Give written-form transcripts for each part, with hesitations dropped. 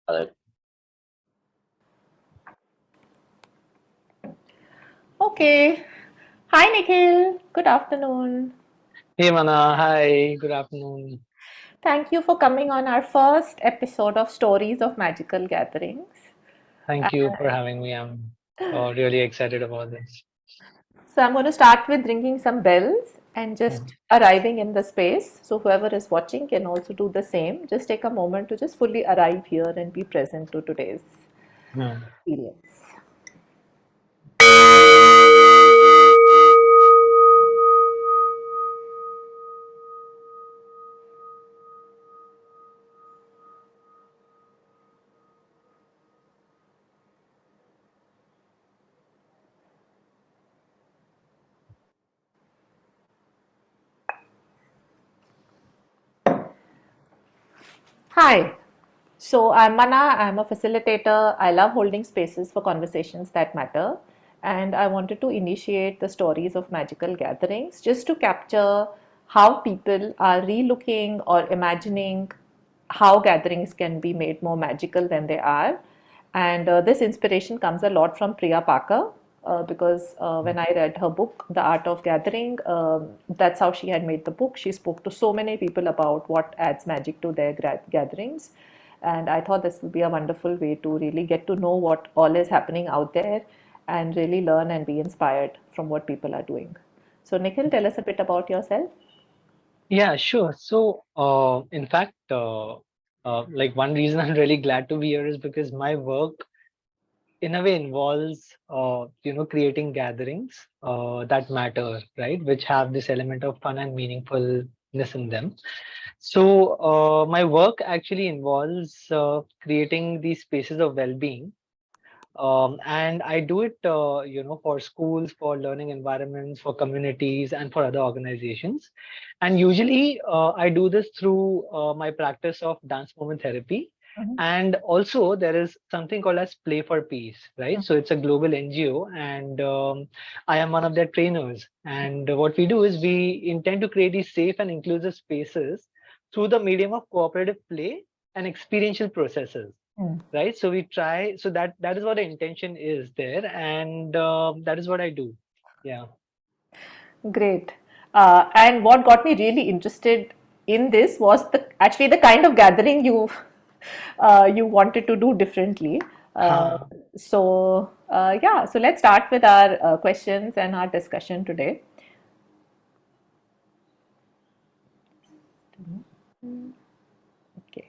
Correct. Okay. Hi, Nikhil. Good afternoon. Hey Mana, hi, good afternoon. Thank you for coming on our first episode of Stories of Magical Gatherings. Thank you for having me. I'm really excited about this. So, I'm going to start with ringing some bells and Mhm. just arriving in the space. So, whoever is watching can also do the same. Just take a moment to just fully arrive here and be present to today's Hmm. experience. Hi. So, I'm Mana, I'm a facilitator. I love holding spaces for conversations that matter. And I wanted to initiate the stories of magical gatherings just to capture how people are relooking or imagining how gatherings can be made more magical than they are. And this inspiration comes a lot from Priya Parker. Because when I read her book, The Art of Gathering, that's how she had made the book. She spoke to so many people about what adds magic to their gatherings. And I thought this would be a wonderful way to really get to know what all is happening out there and really learn and be inspired from what people are doing. So, Nikhil, tell us a bit about yourself. Yeah, sure. So, in fact, like one reason I'm really glad to be here is because my work, in a way, involves, creating gatherings that matter, right? Which have this element of fun and meaningfulness in them. So, my work actually involves creating these spaces of well-being. And I do it, for schools, for learning environments, for communities, and for other organizations. And usually, I do this through my practice of dance movement therapy. Mhm. And also, there is something called as Play for Peace, right? So it's a global NGO, and I am one of their trainers. And what we do is we intend to create these safe and inclusive spaces through the medium of cooperative play and experiential processes, Mm. right? So we try, so that is what the intention is there, and that is what I do. Yeah. Great. And what got me really interested in this was the kind of gathering you wanted to do differently. Uh, Huh. so let's start with our questions and our discussion today. Okay.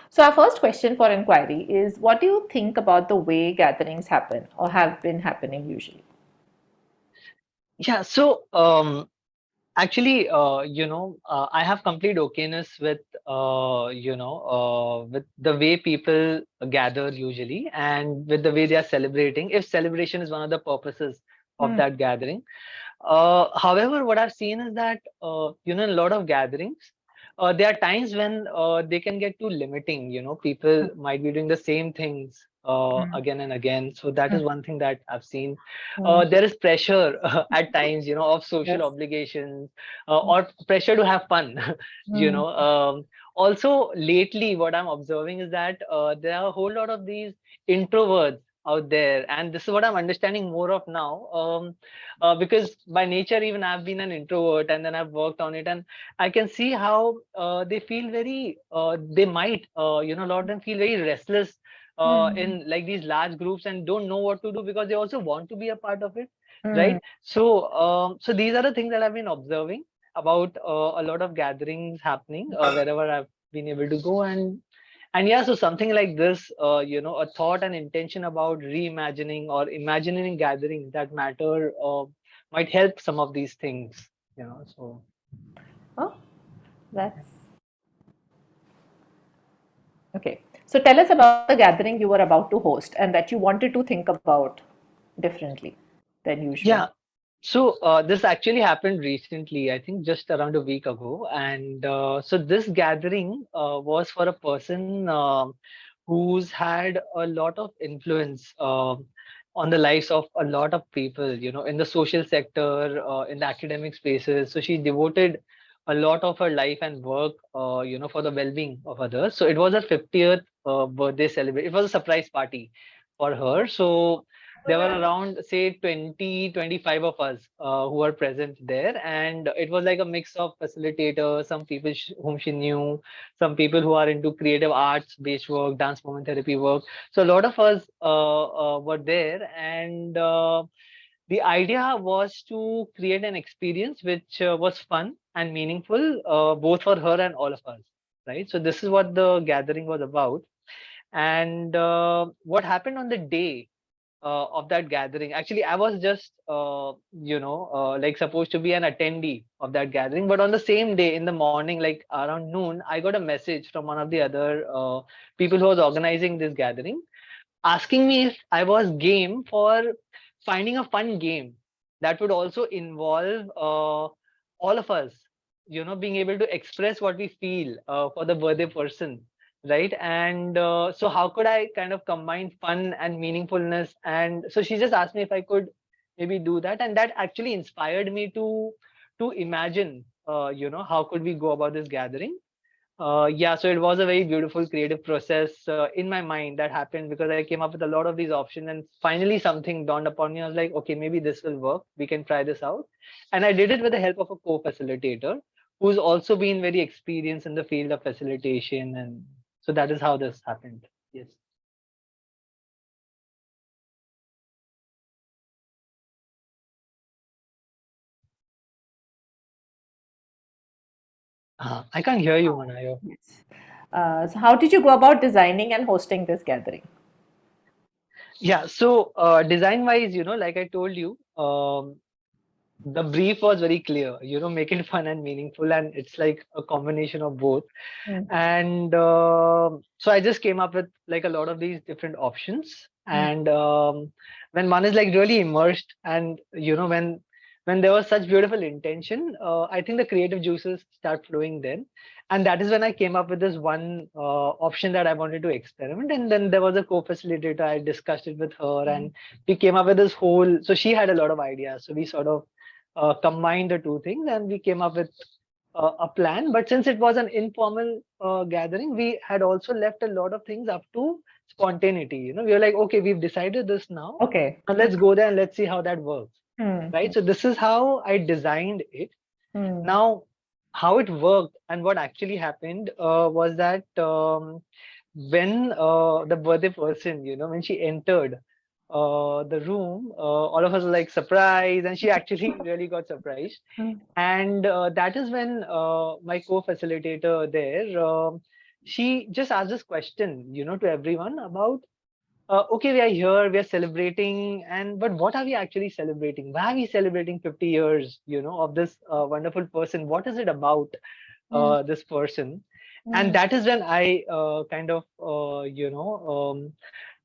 So our first question for inquiry is, what do you think about the way gatherings happen or have been happening usually? Yeah, so actually, I have complete okayness with with the way people gather usually, and with the way they are celebrating, if celebration is one of the purposes of Hmm. that gathering. However, what I've seen is that in a lot of gatherings, there are times when they can get too limiting. People might be doing the same things again and again. So that is one thing that I've seen. Hmm. There is pressure at times, of social Yes. obligations, or pressure to have fun. you Hmm. know. Also, lately, what I'm observing is that there are a whole lot of these introverts out there, and this is what I'm understanding more of now. Because by nature, even I've been an introvert, and then I've worked on it, and I can see how they feel very, they might, a lot of them feel very restless Hmm. in like these large groups and don't know what to do because they also want to be a part of it, Hmm. right? So these are the things that I've been observing about a lot of gatherings happening wherever I've been able to go, and yeah, so something like this, a thought and intention about reimagining or imagining gatherings that matter might help some of these things, so. Oh, that's okay. So tell us about the gathering you were about to host and that you wanted to think about differently than usual. Yeah. So this actually happened recently, I think just around a week ago. And so this gathering was for a person who's had a lot of influence on the lives of a lot of people, in the social sector, in the academic spaces. So she devoted a lot of her life and work, for the well-being of others. So it was her 50th birthday celebration. It was a surprise party for her. So there were around, say, 20, 25 of us who were present there. And it was like a mix of facilitators, some people whom she knew, some people who are into creative arts based work, dance movement therapy work. So a lot of us were there. And the idea was to create an experience which was fun and meaningful, both for her and all of us, right? So this is what the gathering was about. And what happened on the day of that gathering? Actually, I was just, like supposed to be an attendee of that gathering. But on the same day, in the morning, like around noon, I got a message from one of the other people who was organizing this gathering, asking me if I was game for finding a fun game that would also involve all of us, being able to express what we feel for the birthday person, right? And so, how could I kind of combine fun and meaningfulness? And so, she just asked me if I could maybe do that, and that actually inspired me to imagine, how could we go about this gathering. Yeah, so it was a very beautiful creative process in my mind that happened because I came up with a lot of these options, and finally something dawned upon me. I was like, okay, maybe this will work. We can try this out. And I did it with the help of a co-facilitator who's also been very experienced in the field of facilitation. And so that is how this happened. Yes. I can't hear you, Manayo. Yes. So how did you go about designing and hosting this gathering? Yeah, so design wise, like I told you, the brief was very clear, make it fun and meaningful, and it's like a combination of both. Mm, And so I just came up with like a lot of these different options. mm, And when one is like really immersed, and when there was such beautiful intention, I think the creative juices start flowing then. And that is when I came up with this one option that I wanted to experiment. And then there was a co-facilitator. I discussed it with her, mm. and we came up with this whole. So she had a lot of ideas. So we sort of combined the two things, and we came up with a plan. But since it was an informal gathering, we had also left a lot of things up to spontaneity. We were like, okay, we've decided this now. Okay. Now let's go there and let's see how that works. Mm, Right. So this is how I designed it. mm, Now, how it worked and what actually happened was that when the birthday person, when she entered the room, all of us were like surprised, and she actually really got surprised. mm, And that is when my co-facilitator there, she just asked this question, to everyone about, okay, we are here, we are celebrating, but what are we actually celebrating? Why are we celebrating 50 years, of this wonderful person? What is it about mm, this person? And mm, that is when I kind of,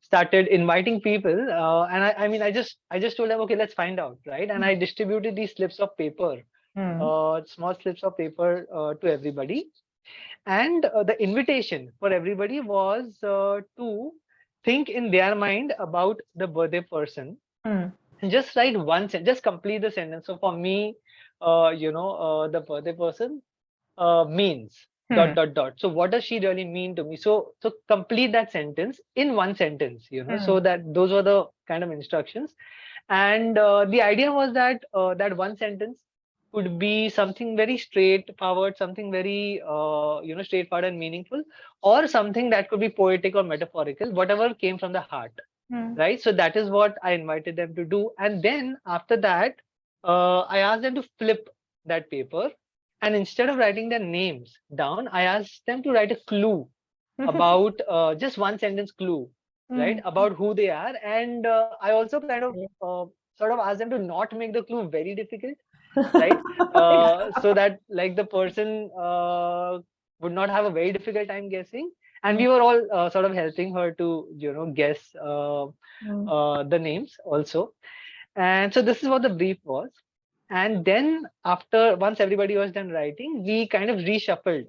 started inviting people. And I mean, I just told them, okay, let's find out, right? And I distributed these slips of paper, mm, small slips of paper to everybody. And the invitation for everybody was to think in their mind about the birthday person mm, and just write one sentence, just complete the sentence. So for me, the birthday person means dot mm, dot dot. So what does she really mean to me? So complete that sentence in one sentence, mm, so that those were the kind of instructions. And the idea was that that one sentence could be something very straightforward, something very straightforward and meaningful, or something that could be poetic or metaphorical, whatever came from the heart, mm. right? So that is what I invited them to do. And then after that, I asked them to flip that paper, and instead of writing their names down, I asked them to write a clue about just one sentence clue, right, Mm. about who they are. And I also kind of sort of asked them to not make the clue very difficult, right? So that like the person would not have a very difficult time guessing. And Mm, we were all sort of helping her to, guess mm, the names also. And so this is what the brief was. And then after once everybody was done writing, we kind of reshuffled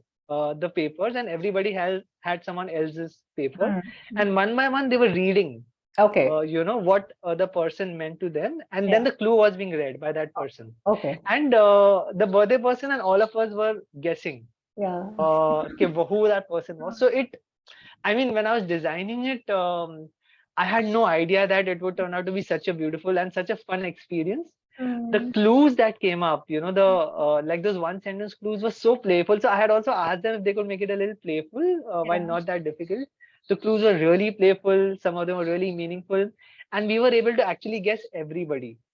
the papers, and everybody had someone else's paper. mm, And one by one, they were reading. Okay. what the person meant to them, and Yeah. then the clue was being read by that person, Okay. and the birthday person and all of us were guessing Yeah. who that person was. So I mean, when I was designing it, I had no idea that it would turn out to be such a beautiful and such a fun experience. The Mm. clues that came up, the like those one sentence clues were so playful. So I had also asked them if they could make it a little playful, while Yeah. not that difficult. The clues were really playful. Some of them were really meaningful, and we were able to actually guess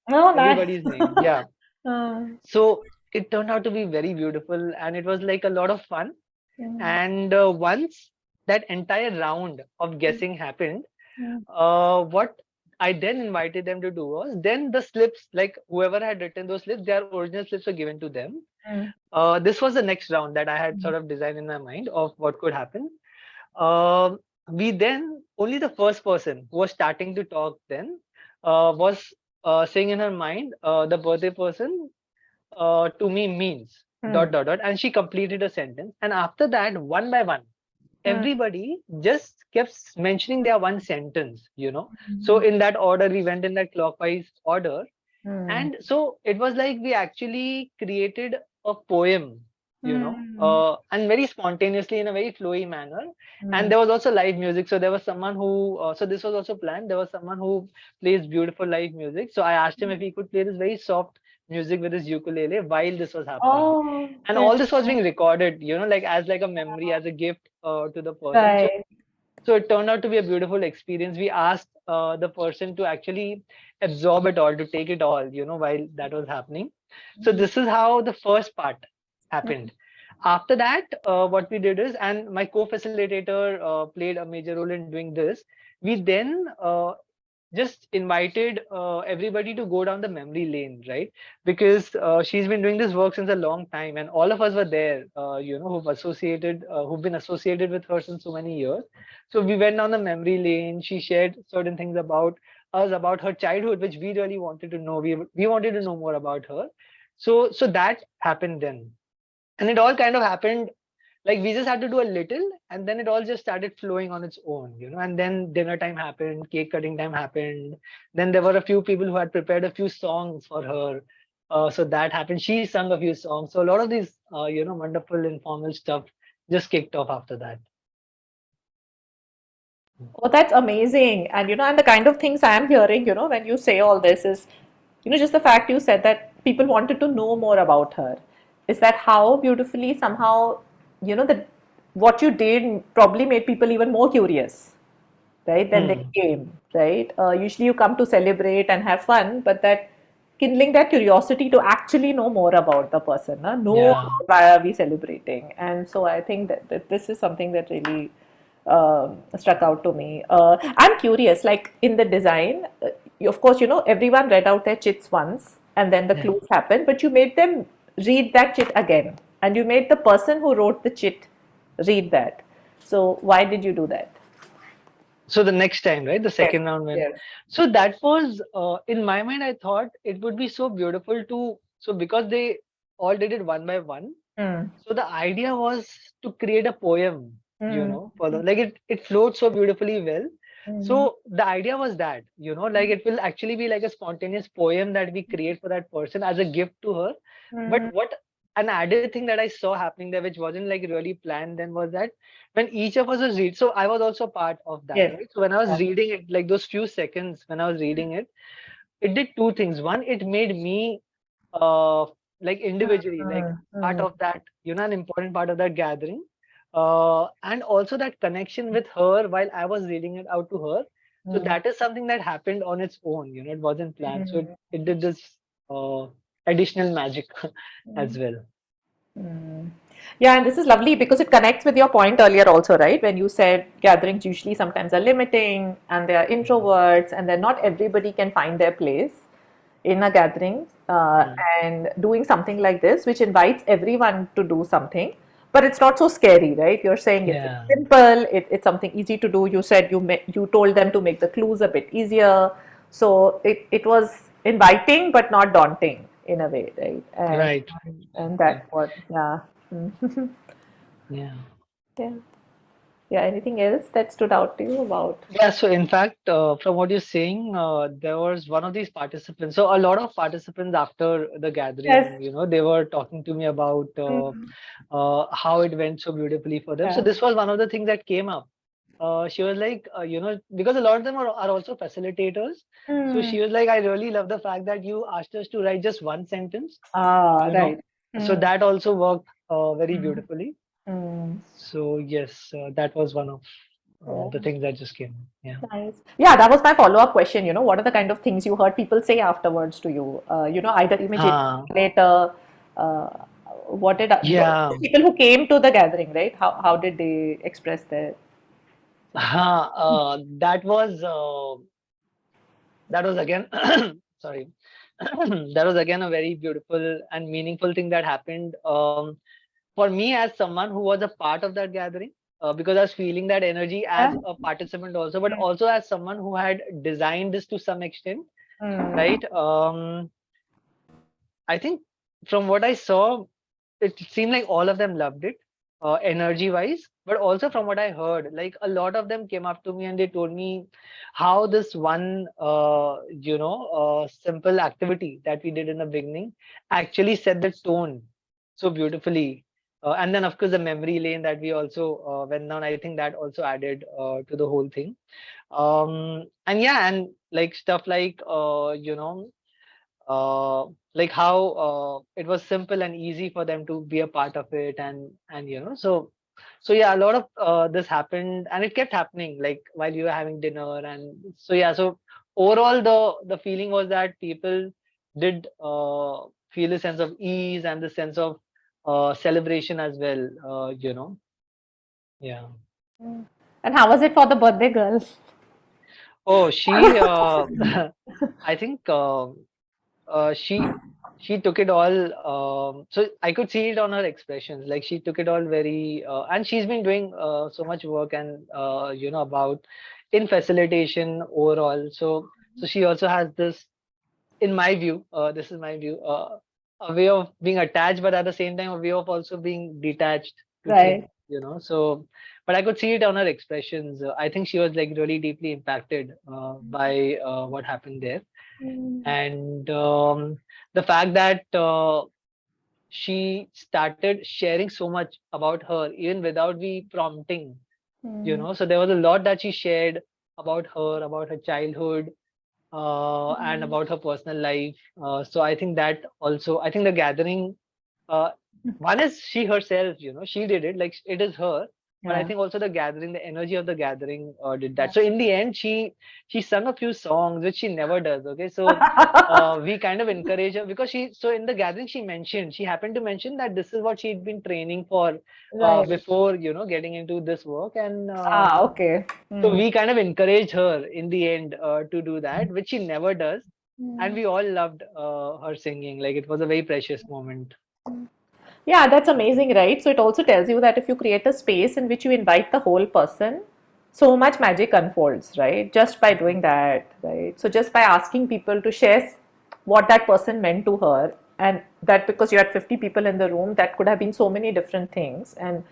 Oh, nice. everybody's name. Yeah. Uh, So it turned out to be very beautiful, and it was like a lot of fun. mm, And once that entire round of mm, guessing happened, mm, what I then invited them to do was, then the slips, like whoever had written those slips, their original slips were given to them. mm, This was the next round that I had mm, sort of designed in my mind of what could happen. Um we then, only the first person who was starting to talk then was saying in her mind, the birthday person to me means dot mm, dot dot, and she completed a sentence. And after that, one by one, mm, everybody just kept mentioning their one sentence, so mm, in that order, we went in that clockwise order. mm, And so it was like we actually created a poem, mm, and very spontaneously, in a very flowy manner. And mm, there was also live music. So there was someone who, so this was also planned. There was someone who plays beautiful live music. So I asked him if he could play this very soft music with his ukulele while this was happening. oh, And yeah. all this was being recorded, like as like a memory, as a gift to the person. So Right. so it turned out to be a beautiful experience. We asked the person to actually absorb it all, to take it all, while that was happening. So Mm, this is how the first part happened. After that, what we did is, and my co-facilitator played a major role in doing this. We then just invited everybody to go down the memory lane, right? Because she's been doing this work since a long time, and all of us were there, who've been associated with her since so many years. So we went down the memory lane. She shared certain things about us, about her childhood, which we really wanted to know. We wanted to know more about her. So that happened then, and it all kind of happened, like we just had to do a little, and then it all just started flowing on its own, and then dinner time happened, cake cutting time happened. Then there were a few people who had prepared a few songs for her, so that happened. She sung a few songs. So a lot of these wonderful informal stuff just kicked off after that. Oh, that's amazing. And and the kind of things I am hearing, when you say all this is, just the fact you said that people wanted to know more about her. Is that how beautifully somehow, that what you did probably made people even more curious, right? Then they Hmm. came, right? Usually you come to celebrate and have fun, but that kindling that curiosity to actually know more about the person, know Yeah. about why are we celebrating. And so I think that this is something that really struck out to me. I'm curious, like in the design, of course, everyone read out their chits once and then the Yeah. clues happened, but you made them read that chit again and you made the person who wrote the chit read that. So why did you do that? So the next time, right, the Yes, second round when, yes. so that was in my mind, I thought it would be so beautiful to, so because they all did it one by one. Mm, So the idea was to create a poem, mm, for the, like it flowed so beautifully well. mm, So the idea was that, like it will actually be like a spontaneous poem that we create for that person as a gift to her. But mm, what an added thing that I saw happening there, which wasn't like really planned then, was that when each of us was read, so I was also part of that, yes. right? So when I Yeah. was reading it, like those few seconds when I was reading it did two things. One, it made me uh like individually, like Mm, part mm, of that, an important part of that gathering, and also that connection with her while I was reading it out to her. So mm, that is something that happened on its own, it wasn't planned. So mm, it did this uh additional magic as mm. well. Mm. Yeah, and this is lovely because it connects with your point earlier also, right? When you said gatherings usually sometimes are limiting and they are introverts and then not everybody can find their place in a gathering. Mm. And doing something like this, which invites everyone to do something, but it's not so scary, right? You're saying it's Yeah. simple, it's something easy to do. You said you told them to make the clues a bit easier. So it was inviting but not daunting in a way, right? Right. And Right. that's what, yeah. Mm. Yeah. Yeah. Yeah, anything else that stood out to you about? Yeah, so in fact, from what you're saying, there was one of these participants. So a lot of participants after the Yes. gathering, they were talking to me about Mm, how it went so beautifully for them. So yeah. this was one of the things that came up. She was like, because a lot of them are also facilitators. So Mm. she was like, I really love the fact that you asked us to write just one sentence, Ah, you know. right. So Mm, that also worked very mm, beautifully. mm. So yes, that was one of Yeah. the things that just came. Yeah. Nice. Yeah, that was my follow-up question. What are the kind of things you heard people say afterwards to you? Either immediately Huh. later. Uh, what did Yeah. people who came to the gathering, right? How did they express their? Huh. That was again sorry. That was again a very beautiful and meaningful thing that happened for me as someone who was a part of that gathering, because I was feeling that energy as Yeah. a participant also, but also as someone who had designed this to some extent, Mm, right? I think from what I saw, it seemed like all of them loved it, energy wise, but also from what I heard, like a lot of them came up to me and they told me how this one simple activity that we did in the beginning actually set the tone so beautifully. And then of course the memory lane that we also went down, I think that also added to the whole thing. And yeah, and like stuff like uh, like how it was simple and easy for them to be a part of it, and so yeah, a lot of this happened and it kept happening like while you were having dinner. And so yeah, so overall the feeling was that people did feel a sense of ease and the sense of celebration as well, yeah. mm. And how was it for the birthday girl? Oh, she I think she took it all, so I could see it on her expressions, like she took it all very and she's been doing so much work and about in facilitation overall. So she also has this, in my view, this is my view, a way of being attached, but at the same time a way of also being detached to things, Right. so but I could see it on her expressions. I think she was like really deeply impacted by what happened there. Mm, And the fact that she started sharing so much about her even without me prompting, mm, so there was a lot that she shared about her, about her childhood, and mm. about her personal life. So I think that also, I think the gathering, uh, one is she herself, she did it, like it is her. But I Yeah. think also the gathering, the energy of the gathering, did that. So in the end, she sung a few songs which she never does. Okay, so we kind of encourage her because so in the gathering she happened to mention that this is what she'd been training for Right. before getting into this work. And Ah, okay. so Mm. we kind of encouraged her in the end to do that, which she never does. And Mm. we all loved her singing. Like it was a very precious moment. Yeah, that's amazing, right? So it also tells you that if you create a space in which you invite the whole person, so much magic unfolds, right? Just by doing that, right? So just by asking people to share what that person meant to her, and that because you had 50 people in the room, that could have been so many different things, and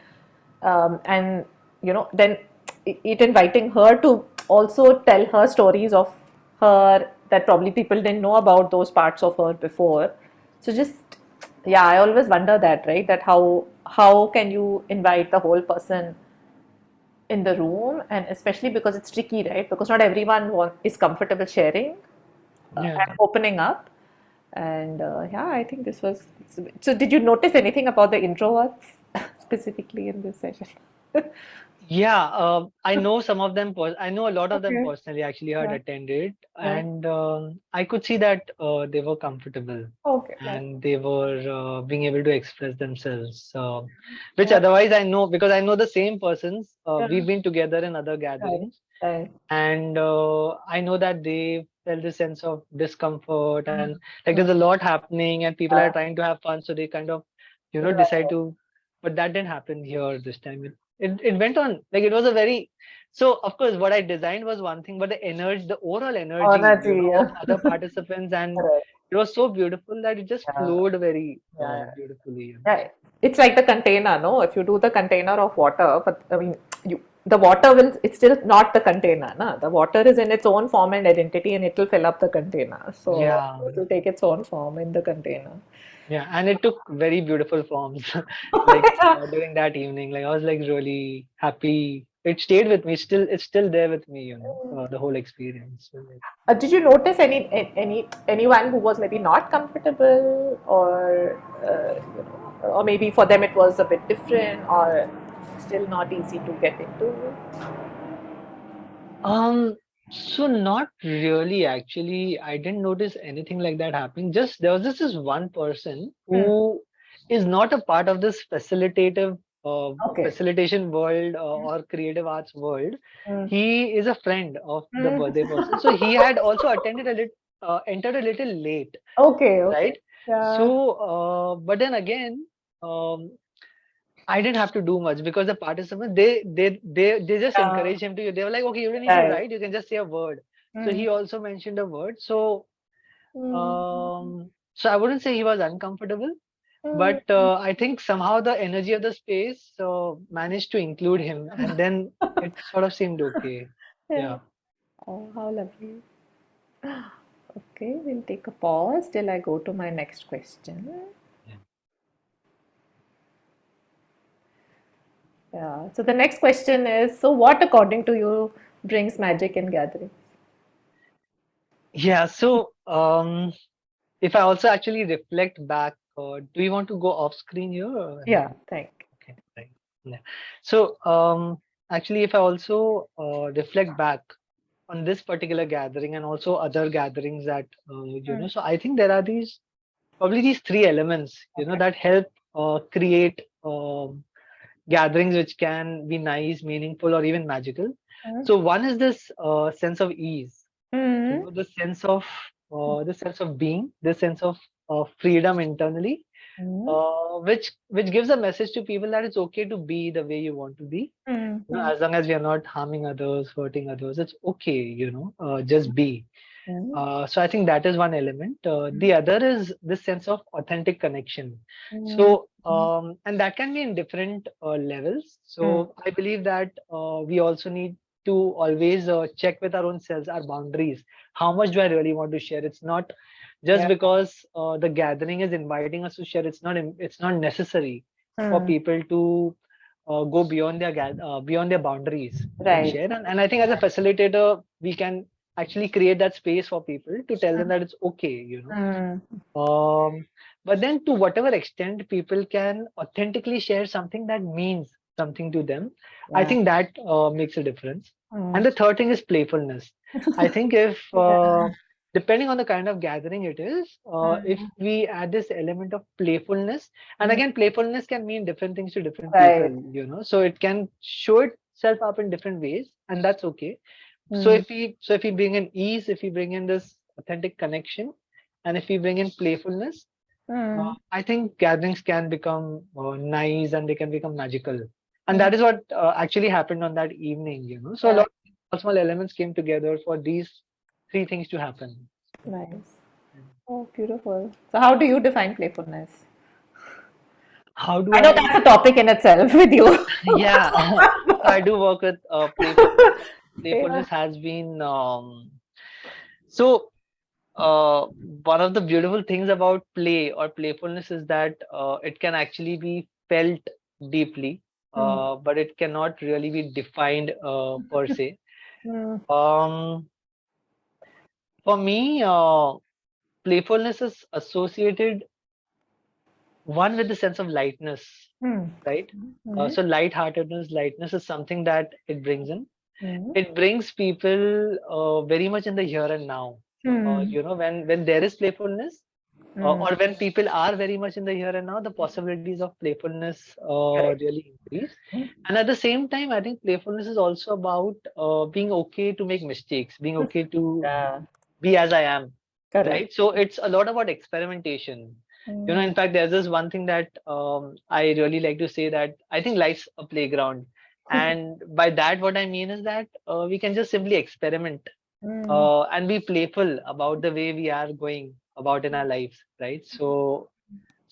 then it inviting her to also tell her stories of her that probably people didn't know about those parts of her before. So just, yeah, I always wonder that, right, that how can you invite the whole person in the room, and especially because it's tricky, right, because not everyone is comfortable sharing Yeah. and opening up. And yeah, I think this was so. Did you notice anything about the introverts specifically in this session? Yeah, I know some of them. I know a lot of them Okay. personally. Actually, had Yeah. attended, Right. and I could see that they were comfortable Okay. Right. and they were being able to express themselves. Which Yeah. otherwise I know because I know the same persons. Yeah. We've been together in other Right. gatherings, Right. and I know that they felt a sense of discomfort and Mm, like there's mm, a lot happening and people are yeah. trying to have fun, so they kind of decide Right. to. But that didn't happen here this time. It went on like it was a very. So of course what I designed was one thing, but the energy, the overall energy, Honestly, of yeah. other participants, and Correct. it was so beautiful that it just Yeah. flowed very Yeah. beautifully. Yeah. It's like the container, no? If you do the container of water, but I mean, you the water will, it's still not the container, na? The water is in its own form and identity and it will fill up the container. So Yeah, it will take its own form in the container. yeah, and it took very beautiful forms. Like during that evening, like I was like really happy. It stayed with me. It's still there with me. The whole experience. So, like, Did you notice anyone who was maybe not comfortable, or or maybe for them it was a bit different, or still not easy to get into? Um, so not really actually. I didn't notice anything like that happening. Just there was just this one person Hmm. who is not a part of this facilitative Okay. facilitation world or creative arts world. Hmm. He is a friend of the Hmm. birthday person. So he had also attended a little entered a little late, Okay. Okay. right? Yeah. So but then again, um I didn't have to do much because the participants they just Yeah. encourage him to. They were like, okay, you don't need to Right. write. You can just say a word. So Hmm. he also mentioned a word. So Hmm. I wouldn't say he was uncomfortable, Hmm. but I think somehow the energy of the space managed to include him, and then it sort of seemed okay. Yeah. Yeah. Oh, how lovely. Okay, we'll take a pause till I go to my next question. Yeah. Yeah. So the next question is, so what according to you brings magic in gatherings? Yeah. So if I also actually reflect back, do you want to go off screen here? Yeah, thank Okay, right. Yeah. So, actually, if I also reflect back on this particular gathering and also other gatherings that you. so I think there are these three elements, Okay. that help create gatherings which can be nice, meaningful, or even magical. So one is this sense of ease, Mm-hmm. the sense of being, the sense of freedom internally, which gives a message to people that it's okay to be the way you want to be. Mm-hmm. As long as we are not harming others, hurting others, it's okay. Just be. So I think that is one element. The other is this sense of authentic connection. So and that can be in different levels. So I believe that we also need to always check with our own selves, our boundaries. How much do I really want to share? It's not just Yeah. because the gathering is inviting us to share. It's not necessary for Mm. people to go beyond their boundaries and Right. share. And I think as a facilitator, we can actually create that space for people to tell them that it's okay. Mm. But then to whatever extent people can authentically share something that means something to them, I Yeah. think that makes a difference. Mm. And the third thing is playfulness. I think if Yeah. depending on the kind of gathering it is, if Mm. we add this element of playfulness, and Mm. again, playfulness can mean different things to different people, Right. so it can show itself up in different ways, and that's okay. So Mm. if we bring in ease, if we bring in this authentic connection, and if we bring in playfulness, Mm. I think gatherings can become nice and they can become magical. And Mm. that is what actually happened on that evening. So a Yeah. lot of small elements came together for these three things to happen. Nice. Oh, beautiful. So, how do you define playfulness? How do I know I? that's a topic in itself with you. Yeah, so I do work with playfulness. Yeah. Playfulness has been so. One of the beautiful things about play or playfulness is that it can actually be felt deeply, Mm. but it cannot really be defined per se. Mm. Um, for me, playfulness is associated one with the sense of lightness, Mm. right? Mm. So lightheartedness, lightness is something that it brings in. Mm. It brings people very much in the here and now. Mm. When there is playfulness, Mm. or when people are very much in the here and now, the possibilities of playfulness Correct. really increase. And at the same time, I think playfulness is also about being okay to make mistakes, being okay to Yeah. be as I am, Correct. right? So it's a lot about experimentation. Mm. In fact, there's this one thing that I really like to say, that I think life's a playground. And by that, what I mean is that we can just simply experiment Mm. and be playful about the way we are going about in our lives, right? So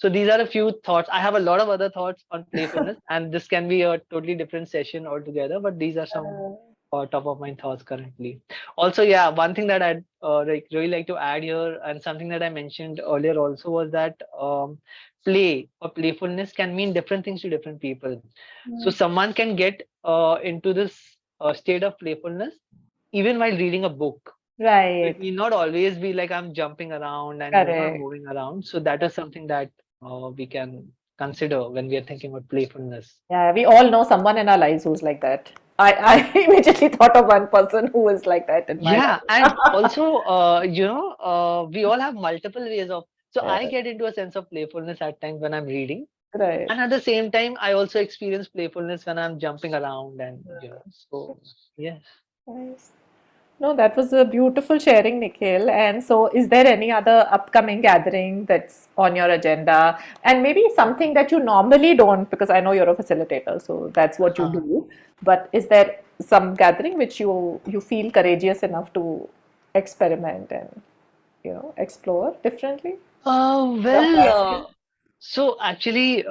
So these are a few thoughts. I have a lot of other thoughts on playfulness, and this can be a totally different session altogether. But these are some top of mind thoughts currently. Also, yeah, one thing that I'd like really like to add here, and something that I mentioned earlier also, was that play or playfulness can mean different things to different people. So someone can get into this state of playfulness even while reading a book. So it Right. need not always be like I'm jumping around and I'm Correct. moving around. So that is something that we can consider when we are thinking about playfulness. Yeah, we all know someone in our lives who's like that. I immediately thought of one person who is like that in my Yeah, life. and also, we all have multiple ways of. So Yeah, I get into a sense of playfulness at times when I'm reading, right. and at the same time, I also experience playfulness when I'm jumping around, and so yes. Nice. No, that was a beautiful sharing, Nikhil. And so, is there any other upcoming gathering that's on your agenda? And maybe something that you normally don't, because I know you're a facilitator, so that's what you Uh, do. But is there some gathering which you feel courageous enough to experiment and explore differently from well, past years? so actually,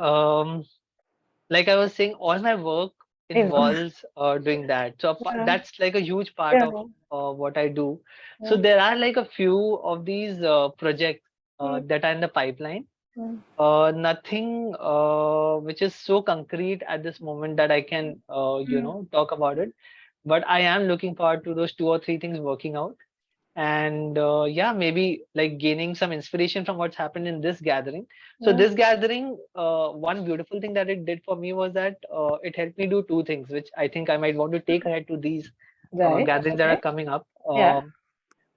like I was saying, all my work In- involves doing that. So Yeah, that's like a huge part of yeah. what I do. So Yeah. there are like a few of these projects Mm, that are in the pipeline. mm, Nothing which is so concrete at this moment that I can, mm, talk about it. But I am looking forward to those two or three things working out, and yeah, maybe like gaining some inspiration from what's happened in this gathering. So yeah. this gathering, one beautiful thing that it did for me was that it helped me do two things which I think I might want to take ahead to these Right. gatherings that are Okay. coming up. Yeah.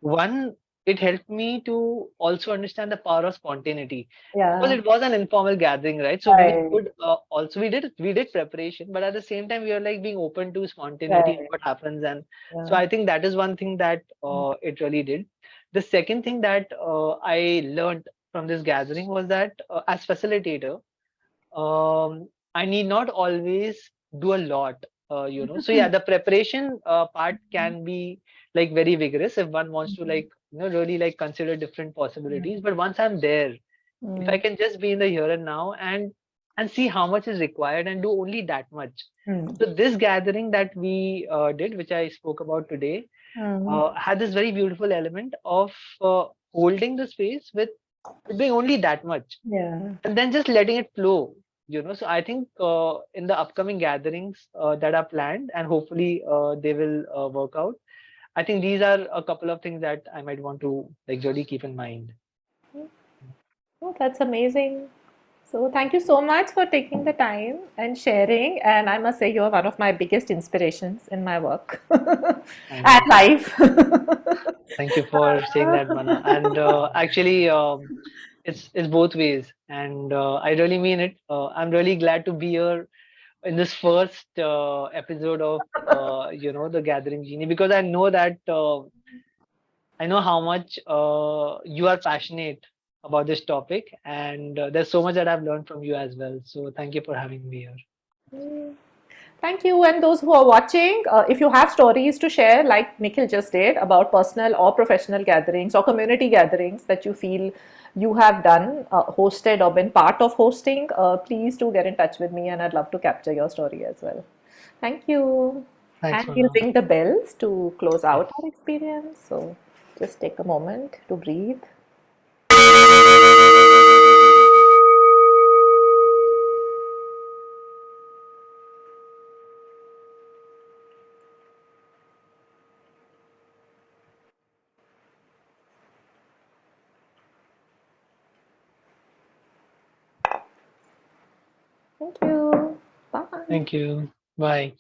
One, it helped me to also understand the power of spontaneity, because Yeah. it was an informal gathering, right? So we Right. could also, we did preparation, but at the same time we are like being open to spontaneity and Right. what happens. And so Yeah. I think that is one thing that it really did. The second thing that I learned from this gathering was that as facilitator, I need not always do a lot. So yeah, the preparation part can be like very vigorous if one wants to like really like consider different possibilities. But once I'm there, if I Mm, can just be in the here and now and see how much is required and do only that much. mm, So this gathering that we did, which I spoke about today, mm. had this very beautiful element of holding the space with doing only that much Yeah. and then just letting it flow. So I think in the upcoming gatherings that are planned, and hopefully they will work out, I think these are a couple of things that I might want to like really keep in mind. Oh, that's amazing. So, thank you so much for taking the time and sharing. And I must say, you're one of my biggest inspirations in my work Thank and you. life. Thank you for saying that, Mana. And actually, it's both ways, and I really mean it. I'm really glad to be here in this first episode of the Gathering Genie, because I know how much you are passionate about this topic, and there's so much that I've learned from you as well. So thank you for having me here. Thank you. And those who are watching, if you have stories to share, like Nikhil just did, about personal or professional gatherings or community gatherings that you feel you have done, hosted, or been part of hosting, please do get in touch with me and I'd love to capture your story as well. Thank you. Thanks, And we'll Mana. ring the bells to close Yes. out our experience. So just take a moment to breathe. Thank you. Bye. Thank you. Bye.